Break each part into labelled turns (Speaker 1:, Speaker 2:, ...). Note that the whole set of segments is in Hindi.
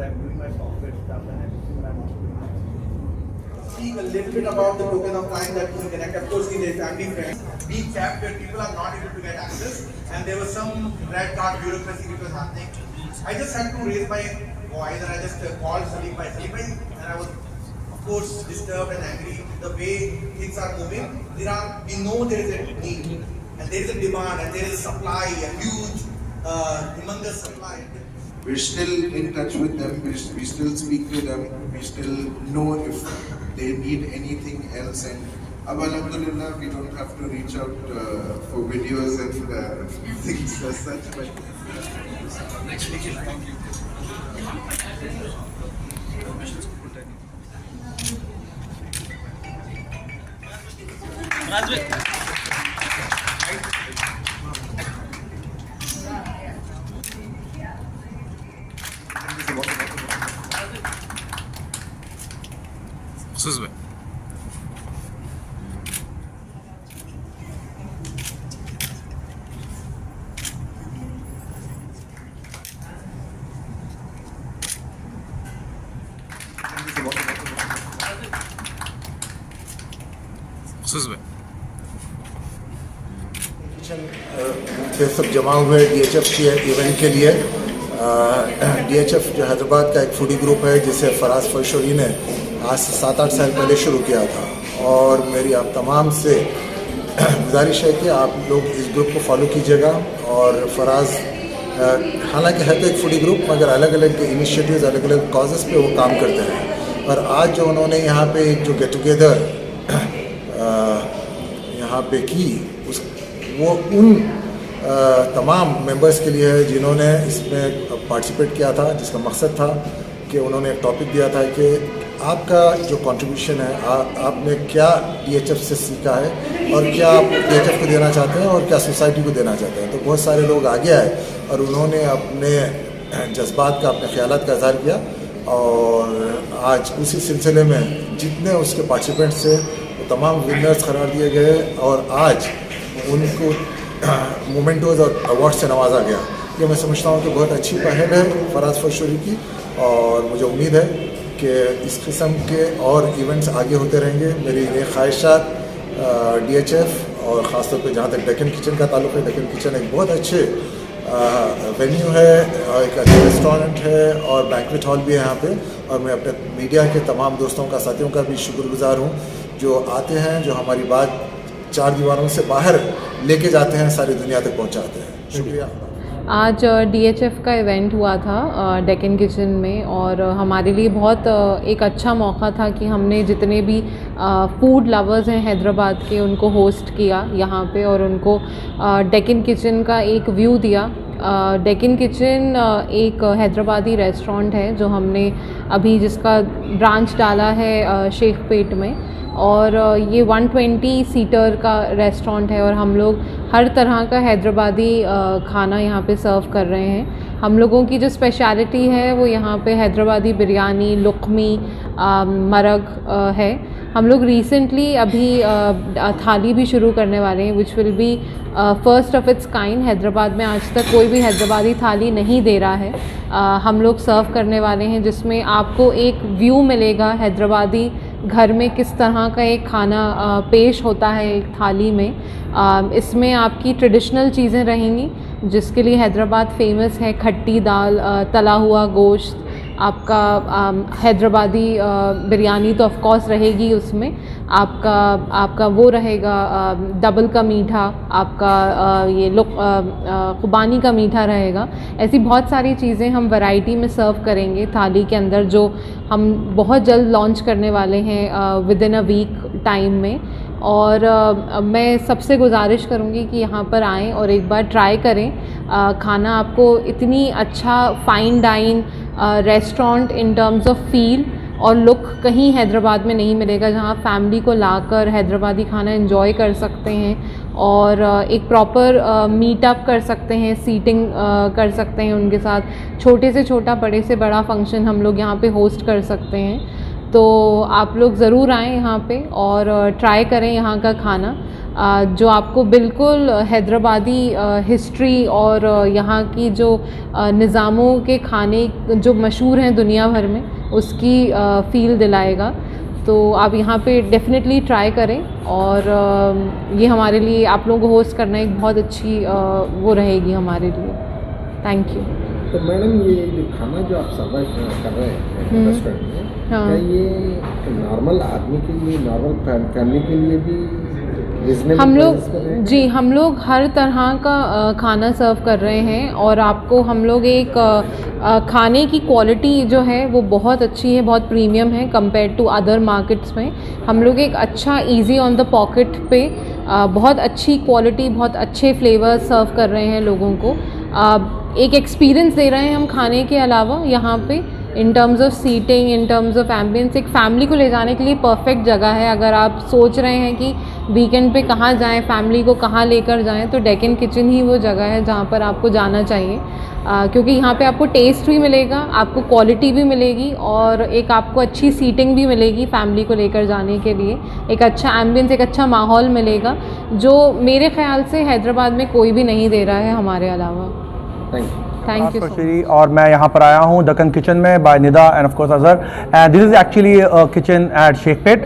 Speaker 1: I'm doing my software stuff and everything, but I'm not doing my. Speak a little bit about the token of time that we connect. Of course, in their family friends, we kept where people are not able to get access, and there was some red card bureaucracy which was happening. I just had to raise my voice, and I just called Salim Bhai, and I was, of course, disturbed and angry the way things are moving. We know there is a need, and there is a demand, and there is a supply, a huge, humongous supply.
Speaker 2: We're still in touch with them, we still speak to them, we still know if they need anything else, and alhamdulillah we don't have to reach out for videos and things as such. But
Speaker 3: next week, thank you.
Speaker 4: Susbe. Susbe.
Speaker 5: थे सब जमा हुए DHF के इवेंट के लिए। DHF जो हैदराबाद का एक फूडी ग्रुप है जिसे फराज फरशोरी ने आज से 7-8 साल पहले शुरू किया था, और मेरी आप तमाम से गुजारिश है कि आप लोग इस ग्रुप को फॉलो कीजिएगा। और फराज हालांकि है तो एक फूडी ग्रुप, मगर अलग अलग इनिशिएटिव्स, अलग अलग कॉजेज़ पे वो काम करते हैं। और आज जो उन्होंने यहाँ पे एक जो गेट टुगेदर यहाँ पे की, वो उन तमाम मेंबर्स के लिए है जिन्होंने इसमें पार्टिसिपेट किया था, जिसका मकसद था कि उन्होंने एक टॉपिक दिया था कि आपका जो कंट्रीब्यूशन है, आपने क्या DHF से सीखा है और क्या आप DHF को देना चाहते हैं और क्या सोसाइटी को देना चाहते हैं। तो बहुत सारे लोग आगे आए और उन्होंने अपने जज्बात का, अपने ख्यालात का इज़हार किया, और आज उसी सिलसिले में जितने उसके पार्टिसिपेंट्स थे वो तमाम विनर्स करार दिए गए, और आज उनको मोमेंटोज़ और अवार्ड से नवाजा गया। ये मैं समझता हूँ कि बहुत अच्छी पहल है फराज फरशोरी की, और मुझे उम्मीद है कि इस किस्म के और इवेंट्स आगे होते रहेंगे। मेरी ये ख्वाहिशात DHF और ख़ासतौर पे जहाँ तक डेक्कन किचन का ताल्लुक़ है, डेक्कन किचन एक बहुत अच्छे वेन्यू है, एक अच्छा रेस्टोरेंट है और बैंक्वेट हॉल भी है यहाँ पे। और मैं अपने मीडिया के तमाम दोस्तों का, साथियों का भी शुक्रगुजार हूँ जो आते हैं, जो हमारी बात 4 दीवारों से बाहर लेके जाते हैं, सारी दुनिया तक पहुँचाते हैं। शुक्रिया।
Speaker 6: आज DHF का इवेंट हुआ था डेक्कन किचन में, और हमारे लिए बहुत एक अच्छा मौका था कि हमने जितने भी फूड लवर्स हैं हैदराबाद के, उनको होस्ट किया यहाँ पे, और उनको डेक्कन किचन का एक व्यू दिया। डेक्कन किचन एक हैदराबादी रेस्टोरेंट है जो हमने अभी जिसका ब्रांच डाला है शेख पेट में, और ये 120 सीटर का रेस्टोरेंट है, और हम लोग हर तरह का हैदराबादी खाना यहाँ पे सर्व कर रहे हैं। हम लोगों की जो स्पेशलिटी है वो यहाँ पे हैदराबादी बिरयानी, लुकमी, मरग है। हम लोग रिसेंटली अभी थाली भी शुरू करने वाले हैं, which will be first of its kind. Hyderabad में आज तक कोई भी हैदराबादी थाली नहीं दे रहा है। हम लोग सर्व करने वाले हैं जिसमें आपको एक व्यू मिलेगा हैदराबादी घर में किस तरह का एक खाना पेश होता है एक थाली में। इसमें आपकी ट्रेडिशनल चीज़ें रहेंगी जिसके लिए हैदराबाद फेमस है। खट्टी दाल, तला हुआ गोश्त, आपका हैदराबादी बिरयानी तो ऑफ कोर्स रहेगी उसमें, आपका वो रहेगा डबल का मीठा, आपका ये खुबानी का मीठा रहेगा। ऐसी बहुत सारी चीज़ें हम वैरायटी में सर्व करेंगे थाली के अंदर, जो हम बहुत जल्द लॉन्च करने वाले हैं within a week time में। और मैं सबसे गुजारिश करूँगी कि यहाँ पर आएँ और एक बार ट्राई करें खाना। आपको इतनी अच्छा fine dine restaurant in terms of feel और लुक कहीं हैदराबाद में नहीं मिलेगा, जहाँ फैमिली को लाकर हैदराबादी खाना एंजॉय कर सकते हैं और एक प्रॉपर मीटअप कर सकते हैं, सीटिंग कर सकते हैं उनके साथ। छोटे से छोटा, बड़े से बड़ा फंक्शन हम लोग यहाँ पे होस्ट कर सकते हैं। तो आप लोग ज़रूर आएँ यहाँ पे और ट्राई करें यहाँ का खाना। जो आपको बिल्कुल हैदराबादी हिस्ट्री और यहाँ की जो निज़ामों के खाने जो मशहूर हैं दुनिया भर में, उसकी फ़ील दिलाएगा। तो आप यहाँ पे डेफिनेटली ट्राई करें, और ये हमारे लिए, आप लोगों को होस्ट करना एक बहुत अच्छी वो रहेगी हमारे लिए। Thank you.
Speaker 5: तो मैडम, ये जो खाना जो आप सर्वाइव कर रहे हैं रेस्टोरेंट में,
Speaker 6: हाँ।
Speaker 5: क्या ये नॉर्मल आदमी के लिए, नॉर्मल फैमिली के लिए भी reasonable
Speaker 6: हम लोग
Speaker 5: prices पर है?
Speaker 6: जी, हम लोग हर तरह का खाना सर्व कर रहे हैं, और आपको हम लोग एक खाने की क्वालिटी जो है वो बहुत अच्छी है, बहुत प्रीमियम है कंपेयर टू अदर मार्केट्स में। हम लोग एक अच्छा इजी ऑन द पॉकेट पे बहुत अच्छी क्वालिटी, बहुत अच्छे फ्लेवर सर्व कर रहे हैं लोगों को। एक एक्सपीरियंस दे रहे हैं हम खाने के अलावा यहाँ पे, in terms of seating, in terms of ambience. एक फैमिली को ले जाने के लिए परफेक्ट जगह है। अगर आप सोच रहे हैं कि वीकेंड पे कहाँ जाएं, फैमिली को कहाँ लेकर जाएं, तो डेक्कन किचन ही वो जगह है जहाँ पर आपको जाना चाहिए, क्योंकि यहाँ पे आपको टेस्ट भी मिलेगा, आपको क्वालिटी भी मिलेगी, और एक आपको अच्छी सीटिंग भी मिलेगी फैमिली को लेकर जाने के लिए। एक अच्छा एम्बियंस, एक अच्छा माहौल मिलेगा, जो मेरे ख्याल से हैदराबाद में कोई भी नहीं दे रहा है हमारे अलावा। Thank you so much.
Speaker 4: और मैं यहाँ पर आया हूँ दक्कन किचन में by Nida and of course Azhar, and this is actually kitchen at Shaikpet.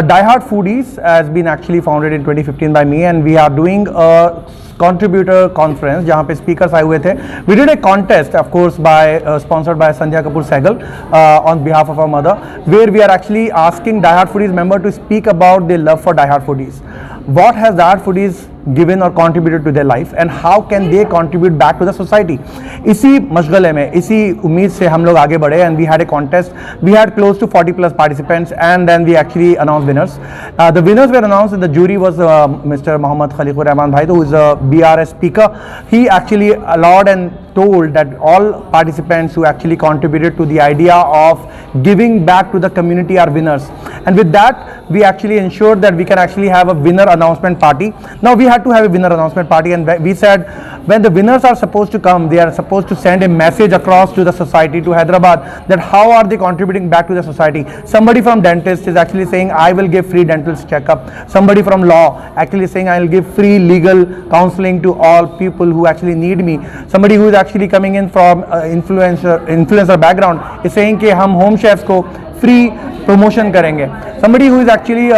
Speaker 4: Die hard foodies has been actually founded in 2015 by me, and we are doing contributor conference जहाँ पे speakers आए हुए थे. We did a contest, of course, by sponsored by Sandhya Kapoor Sehgal on behalf of our mother, where we are actually asking Die Hard Foodies member to speak about their love for Die Hard Foodies. What has Die Hard Foodies given or contributed to their life, and how can they contribute back to the society? इसी मशगले में, इसी उम्मीद से हम लोग आगे बढ़े, and we had a contest. We had close to 40 plus participants, and then we actually announced winners. The winners were announced, and the jury was Mr. Mohammad Khaliqur Rahman Bhai, who is a BRS speaker. He actually allowed and told that all participants who actually contributed to the idea of giving back to the community are winners, and with that we actually ensured that we can actually have a winner announcement party. Now we had to have a winner announcement party, and we said when the winners are supposed to come, they are supposed to send a message across to the society, to Hyderabad, that how are they contributing back to the society. Somebody from dentist is actually saying I will give free dental checkup. Somebody from law actually saying I will give free legal counseling to all people who actually need me. Somebody who is actually coming in from influencer background is saying कि हम home chefs को free promotion करेंगे. Somebody who is actually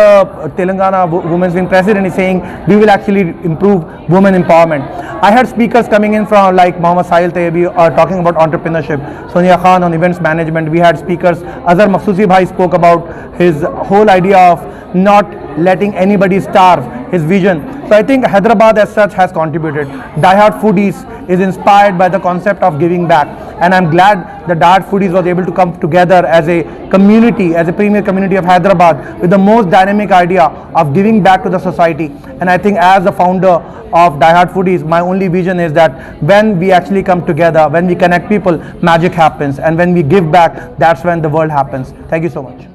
Speaker 4: Telangana Women's Wing President is saying we will actually improve women empowerment. I had speakers coming in from like Mohammad Sahil Tayebi talking about entrepreneurship, Sonia Khan on events management. We had speakers, Azhar Makhsusi Bhai spoke about his whole idea of not letting anybody starve, his vision. So I think Hyderabad as such has contributed. Die Hard Foodies is inspired by the concept of giving back, and I'm glad that Die Hard Foodies was able to come together as a community, as a premier community of Hyderabad, with the most dynamic idea of giving back to the society. And I think as the founder of Die Hard Foodies, my only vision is that when we actually come together, when we connect people, magic happens, and when we give back, that's when the world happens. Thank you so much.